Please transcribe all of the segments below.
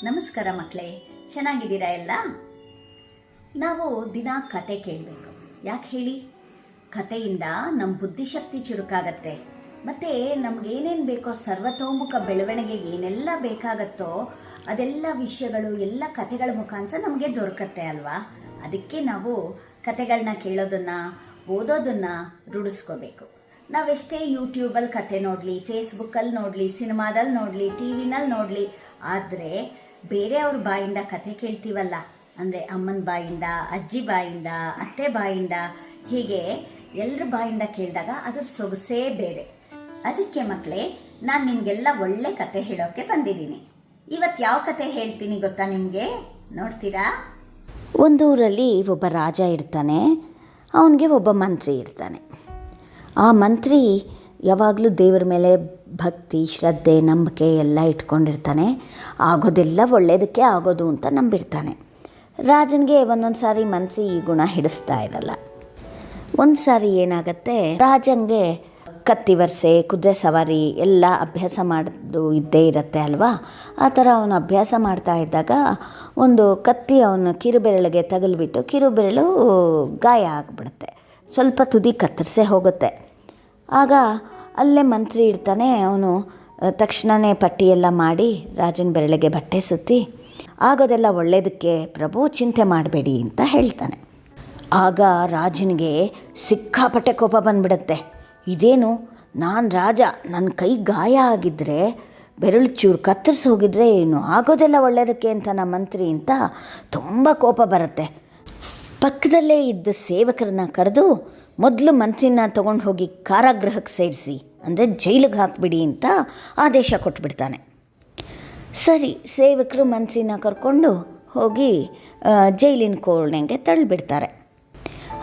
ನಮಸ್ಕಾರ ಮಕ್ಕಳೇ, ಚೆನ್ನಾಗಿದ್ದೀರಾ ಎಲ್ಲ? ನಾವು ದಿನ ಕತೆ ಕೇಳಬೇಕು. ಯಾಕೆ ಹೇಳಿ? ಕತೆಯಿಂದ ನಮ್ಮ ಬುದ್ಧಿಶಕ್ತಿ ಚುರುಕಾಗತ್ತೆ. ಮತ್ತು ನಮಗೇನೇನು ಬೇಕೋ ಸರ್ವತೋಮುಖ ಬೆಳವಣಿಗೆಗೆ ಏನೆಲ್ಲ ಬೇಕಾಗತ್ತೋ ಅದೆಲ್ಲ ವಿಷಯಗಳು ಎಲ್ಲ ಕತೆಗಳ ಮುಖಾಂತರ ನಮಗೆ ದೊರಕತ್ತೆ ಅಲ್ವಾ? ಅದಕ್ಕೆ ನಾವು ಕತೆಗಳನ್ನ ಕೇಳೋದನ್ನು ಓದೋದನ್ನು ರೂಢಿಸ್ಕೋಬೇಕು. ನಾವೆಷ್ಟೇ ಯೂಟ್ಯೂಬಲ್ಲಿ ಕತೆ ನೋಡಲಿ, ಫೇಸ್ಬುಕ್ಕಲ್ಲಿ ನೋಡಲಿ, ಸಿನಿಮಾದಲ್ಲಿ ನೋಡಲಿ, ಟಿ ವಿನಲ್ಲಿ ನೋಡಲಿ, ಆದರೆ ಬೇರೆಯವ್ರ ಬಾಯಿಂದ ಕತೆ ಕೇಳ್ತೀವಲ್ಲ, ಅಂದರೆ ಅಮ್ಮನ ಬಾಯಿಂದ, ಅಜ್ಜಿ ಬಾಯಿಂದ, ಅತ್ತೆ ಬಾಯಿಂದ, ಹೀಗೆ ಎಲ್ಲರ ಬಾಯಿಂದ ಕೇಳಿದಾಗ ಅದ್ರ ಸೊಗಸೇ ಬೇರೆ. ಅದಕ್ಕೆ ಮಕ್ಕಳೇ, ನಾನು ನಿಮಗೆಲ್ಲ ಒಳ್ಳೆ ಕತೆ ಹೇಳೋಕ್ಕೆ ಬಂದಿದ್ದೀನಿ. ಇವತ್ತು ಯಾವ ಕತೆ ಹೇಳ್ತೀನಿ ಗೊತ್ತಾ ನಿಮಗೆ? ನೋಡ್ತೀರಾ? ಒಂದೂರಲ್ಲಿ ಒಬ್ಬ ರಾಜ ಇರ್ತಾನೆ, ಅವನಿಗೆ ಒಬ್ಬ ಮಂತ್ರಿ ಇರ್ತಾನೆ. ಆ ಮಂತ್ರಿ ಯಾವಾಗಲೂ ದೇವರ ಮೇಲೆ ಭಕ್ತಿ, ಶ್ರದ್ಧೆ, ನಂಬಿಕೆ ಎಲ್ಲ ಇಟ್ಕೊಂಡಿರ್ತಾನೆ. ಆಗೋದೆಲ್ಲ ಒಳ್ಳೆಯದಕ್ಕೆ ಆಗೋದು ಅಂತ ನಂಬಿರ್ತಾನೆ. ರಾಜನಿಗೆ ಒಂದೊಂದು ಸಾರಿ ಮಂತ್ರಿ ಈ ಗುಣ ಹಿಡಿಸ್ತಾ ಇರಲ್ಲ. ಒಂದು ಸಾರಿ ಏನಾಗತ್ತೆ, ರಾಜನಿಗೆ ಕತ್ತಿ ವರ್ಸೆ, ಕುದುರೆ ಸವಾರಿ ಎಲ್ಲ ಅಭ್ಯಾಸ ಮಾಡೋದು ಇದ್ದೇ ಇರುತ್ತೆ ಅಲ್ವಾ? ಆ ಥರ ಅವನು ಅಭ್ಯಾಸ ಮಾಡ್ತಾ ಇದ್ದಾಗ ಒಂದು ಕತ್ತಿ ಅವನ ಕಿರುಬೆರಳಿಗೆ ತಗಲ್ಬಿಟ್ಟು ಕಿರುಬೆರಳು ಗಾಯ ಆಗಿಬಿಡುತ್ತೆ. ಸ್ವಲ್ಪ ತುದಿ ಕತ್ತರಿಸೇ ಹೋಗುತ್ತೆ. ಆಗ ಅಲ್ಲೇ ಮಂತ್ರಿ ಇರ್ತಾನೆ. ಅವನು ತಕ್ಷಣವೇ ಪಟ್ಟಿಯೆಲ್ಲ ಮಾಡಿ ರಾಜನ ಬೆರಳಿಗೆ ಬಟ್ಟೆ ಸುತ್ತಿ, ಆಗೋದೆಲ್ಲ ಒಳ್ಳೆಯದಕ್ಕೆ ಪ್ರಭು, ಚಿಂತೆ ಮಾಡಬೇಡಿ ಅಂತ ಹೇಳ್ತಾನೆ. ಆಗ ರಾಜನಿಗೆ ಸಿಕ್ಕಾಪಟ್ಟೆ ಕೋಪ ಬಂದ್ಬಿಡುತ್ತೆ. ಇದೇನು, ನಾನು ರಾಜ, ನನ್ನ ಕೈ ಗಾಯ ಆಗಿದ್ದರೆ, ಬೆರಳು ಚೂರು ಕತ್ತರಿಸಿ ಹೋಗಿದ್ರೆ ಏನು, ಆಗೋದೆಲ್ಲ ಒಳ್ಳೆಯದಕ್ಕೆ ಅಂತ ನಮ್ಮ ಮಂತ್ರಿ ಅಂತ ತುಂಬ ಕೋಪ ಬರುತ್ತೆ. ಪಕ್ಕದಲ್ಲೇ ಇದ್ದ ಸೇವಕರನ್ನ ಕರೆದು ಮೊದಲು ಮಂತ್ರಿನ ತೊಗೊಂಡು ಹೋಗಿ ಕಾರಾಗೃಹಕ್ಕೆ ಸೇರಿಸಿ, ಅಂದರೆ ಜೈಲಿಗೆ ಹಾಕಿಬಿಡಿ ಅಂತ ಆದೇಶ ಕೊಟ್ಬಿಡ್ತಾನೆ. ಸರಿ, ಸೇವಕರು ಮಂತ್ರಿನ ಕರ್ಕೊಂಡು ಹೋಗಿ ಜೈಲಿನ ಕೋಣೆಗೆ ತಳ್ಳಿಬಿಡ್ತಾರೆ.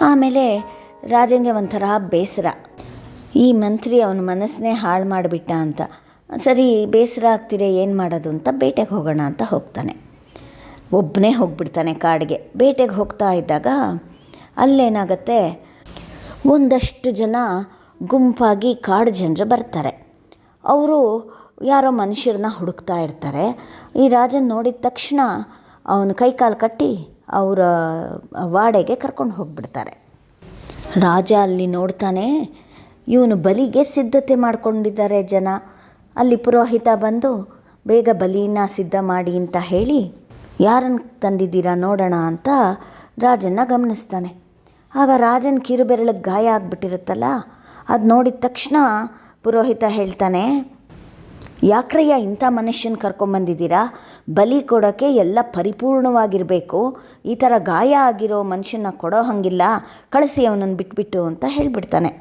ಆಮೇಲೆ ರಾಜನಿಗೆ ಒಂಥರ ಬೇಸರ, ಈ ಮಂತ್ರಿ ಅವನ ಮನಸ್ಸನ್ನೇ ಹಾಳು ಮಾಡಿಬಿಟ್ಟ ಅಂತ. ಸರಿ, ಬೇಸರ ಆಗ್ತಿದೆ, ಏನು ಮಾಡೋದು ಅಂತ ಬೇಟೆಗೆ ಹೋಗೋಣ ಅಂತ ಹೋಗ್ತಾನೆ. ಒಬ್ಬನೇ ಹೋಗ್ಬಿಡ್ತಾನೆ ಕಾಡಿಗೆ. ಬೇಟೆಗೆ ಹೋಗ್ತಾ ಇದ್ದಾಗ ಅಲ್ಲೇನಾಗತ್ತೆ, ಒಂದಷ್ಟು ಜನ ಗುಂಪಾಗಿ ಕಾಡು ಜನರು ಬರ್ತಾರೆ. ಅವರು ಯಾರೋ ಮನುಷ್ಯರನ್ನ ಹುಡುಕ್ತಾ ಇರ್ತಾರೆ. ಈ ರಾಜನ ನೋಡಿದ ತಕ್ಷಣ ಅವನ ಕೈಕಾಲು ಕಟ್ಟಿ ಅವರ ವಾಡೆಗೆ ಕರ್ಕೊಂಡು ಹೋಗ್ಬಿಡ್ತಾರೆ. ರಾಜ ಅಲ್ಲಿ ನೋಡ್ತಾನೆ, ಇವನು ಬಲಿಗೆ ಸಿದ್ಧತೆ ಮಾಡ್ಕೊಂಡಿದ್ದಾರೆ ಜನ. ಅಲ್ಲಿ ಪುರೋಹಿತ ಬಂದು ಬೇಗ ಬಲಿನ ಸಿದ್ಧ ಮಾಡಿ ಅಂತ ಹೇಳಿ, ಯಾರನ್ನು ತಂದಿದ್ದೀರಾ ನೋಡೋಣ ಅಂತ ರಾಜನ್ನ ಗಮನಿಸ್ತಾನೆ. ಆಗ ರಾಜನ ಕಿರುಬೆರಳಿಗೆ ಗಾಯ ಆಗಿಬಿಟ್ಟಿರುತ್ತಲ್ಲ, ಅದು ನೋಡಿದ ತಕ್ಷಣ ಪುರೋಹಿತ ಹೇಳ್ತಾನೆ, ಯಾಕ್ರಯ್ಯ ಇಂಥ ಮನುಷ್ಯನ ಕರ್ಕೊಂಬಂದಿದ್ದೀರಾ? ಬಲಿ ಕೊಡೋಕ್ಕೆ ಎಲ್ಲ ಪರಿಪೂರ್ಣವಾಗಿರಬೇಕು, ಈ ಥರ ಗಾಯ ಆಗಿರೋ ಮನುಷ್ಯನ ಕೊಡೋ ಹಾಗಿಲ್ಲ, ಕಳಿಸಿ ಅವನನ್ನು ಬಿಟ್ಬಿಟ್ಟು ಅಂತ ಹೇಳಿಬಿಡ್ತಾನೆ.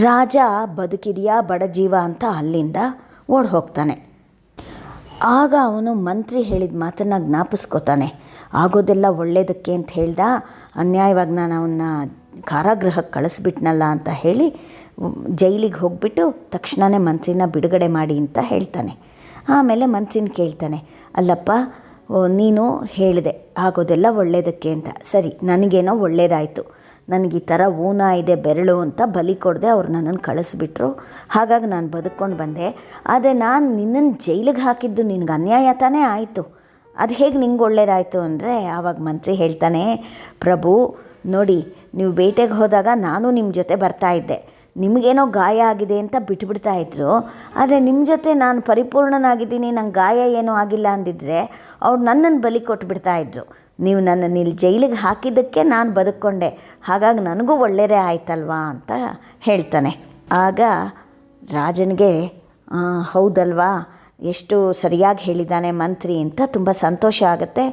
ರಾಜ ಬದುಕಿದೆಯಾ ಬಡಜೀವ ಅಂತ ಅಲ್ಲಿಂದ ಓಡಿ ಹೋಗ್ತಾನೆ. ಆಗ ಅವನು ಮಂತ್ರಿ ಹೇಳಿದ ಮಾತನ್ನು ಜ್ಞಾಪಿಸ್ಕೋತಾನೆ. ಆಗೋದೆಲ್ಲ ಒಳ್ಳೆಯದಕ್ಕೆ ಅಂತ ಹೇಳ್ದ, ಅನ್ಯಾಯವಾಗಿ ನಾನು ಅವನ್ನ ಕಾರಾಗೃಹಕ್ಕೆ ಕಳಿಸ್ಬಿಟ್ನಲ್ಲ ಅಂತ ಹೇಳಿ ಜೈಲಿಗೆ ಹೋಗ್ಬಿಟ್ಟು ತಕ್ಷಣವೇ ಮಂತ್ರಿನ ಬಿಡುಗಡೆ ಮಾಡಿ ಅಂತ ಹೇಳ್ತಾನೆ. ಆಮೇಲೆ ಮಂತ್ರಿನ ಕೇಳ್ತಾನೆ, ಅಲ್ಲಪ್ಪ, ನೀನು ಹೇಳಿದೆ ಆಗೋದೆಲ್ಲ ಒಳ್ಳೆಯದಕ್ಕೆ ಅಂತ. ಸರಿ, ನನಗೇನೋ ಒಳ್ಳೆಯದಾಯಿತು, ನನಗೆ ಈ ಥರ ಊನ ಇದೆ ಬೆರಳು ಅಂತ ಬಲಿ ಕೊಡದೆ ಅವ್ರು ನನ್ನನ್ನು ಕಳಿಸ್ಬಿಟ್ರು, ಹಾಗಾಗಿ ನಾನು ಬದುಕೊಂಡು ಬಂದೆ. ಆದರೆ ನಾನು ನಿನ್ನನ್ನು ಜೈಲಿಗೆ ಹಾಕಿದ್ದು ನಿನಗೆ ಅನ್ಯಾಯ ತಾನೇ ಆಯಿತು, ಅದು ಹೇಗೆ ನಿಂಗೆ ಒಳ್ಳೇದಾಯಿತು ಅಂದರೆ, ಆವಾಗ ಮಂತ್ರಿ ಹೇಳ್ತಾನೆ, ಪ್ರಭು ನೋಡಿ, ನೀವು ಬೇಟೆಗೆ ಹೋದಾಗ ನಾನು ನಿಮ್ಮ ಜೊತೆ ಬರ್ತಾಯಿದ್ದೆ, ನಿಮಗೇನೋ ಗಾಯ ಆಗಿದೆ ಅಂತ ಬಿಟ್ಬಿಡ್ತಾಯಿದ್ರು. ಆದರೆ ನಿಮ್ಮ ಜೊತೆ ನಾನು ಪರಿಪೂರ್ಣನಾಗಿದ್ದೀನಿ, ನಂಗೆ ಗಾಯ ಏನೂ ಆಗಿಲ್ಲ ಅಂದಿದ್ರೆ ಅವ್ರು ನನ್ನನ್ನು ಬಲಿ ಕೊಟ್ಬಿಡ್ತಾಯಿದ್ರು. ನೀವು ನನ್ನನ್ನು ಇಲ್ಲಿ ಜೈಲಿಗೆ ಹಾಕಿದ್ದಕ್ಕೆ ನಾನು ಬದುಕೊಂಡೆ, ಹಾಗಾಗಿ ನನಗೂ ಒಳ್ಳೆಯದೇ ಆಯ್ತಲ್ವಾ ಅಂತ ಹೇಳ್ತಾನೆ. ಆಗ ರಾಜನಿಗೆ ಹೌದಲ್ವಾ, ಎಷ್ಟು ಸರಿಯಾಗಿ ಹೇಳಿದ್ದಾನೆ ಮಂತ್ರಿ ಅಂತ ತುಂಬ ಸಂತೋಷ ಆಗುತ್ತೆ.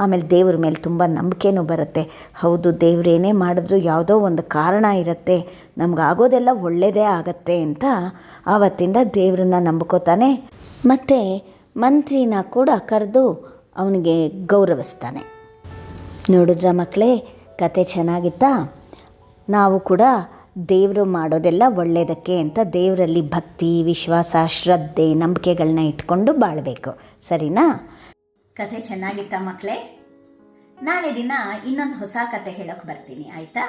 ಆಮೇಲೆ ದೇವ್ರ ಮೇಲೆ ತುಂಬ ನಂಬಿಕೆನೂ ಬರುತ್ತೆ. ಹೌದು, ದೇವ್ರೇನೇ ಮಾಡಿದ್ರು ಯಾವುದೋ ಒಂದು ಕಾರಣ ಇರುತ್ತೆ, ನಮಗಾಗೋದೆಲ್ಲ ಒಳ್ಳೆಯದೇ ಆಗತ್ತೆ ಅಂತ ಆವತ್ತಿಂದ ದೇವ್ರನ್ನ ನಂಬ್ಕೋತಾನೆ. ಮತ್ತು ಮಂತ್ರಿನ ಕೂಡ ಕರೆದು ಅವನಿಗೆ ಗೌರವಿಸ್ತಾನೆ. ನೋಡಿದ್ರ ಮಕ್ಕಳೇ, ಕತೆ ಚೆನ್ನಾಗಿತ್ತಾ? ನಾವು ಕೂಡ ದೇವರು ಮಾಡೋದೆಲ್ಲ ಒಳ್ಳೆಯದಕ್ಕೆ ಅಂತ ದೇವರಲ್ಲಿ ಭಕ್ತಿ, ವಿಶ್ವಾಸ, ಶ್ರದ್ಧೆ, ನಂಬಿಕೆಗಳನ್ನ ಇಟ್ಕೊಂಡು ಬಾಳಬೇಕು. ಸರಿನಾ? ಕತೆ ಚೆನ್ನಾಗಿತ್ತಾ ಮಕ್ಕಳೇ? ನಾಳೆ ದಿನ ಇನ್ನೊಂದು ಹೊಸ ಕತೆ ಹೇಳೋಕೆ ಬರ್ತೀನಿ, ಆಯಿತಾ?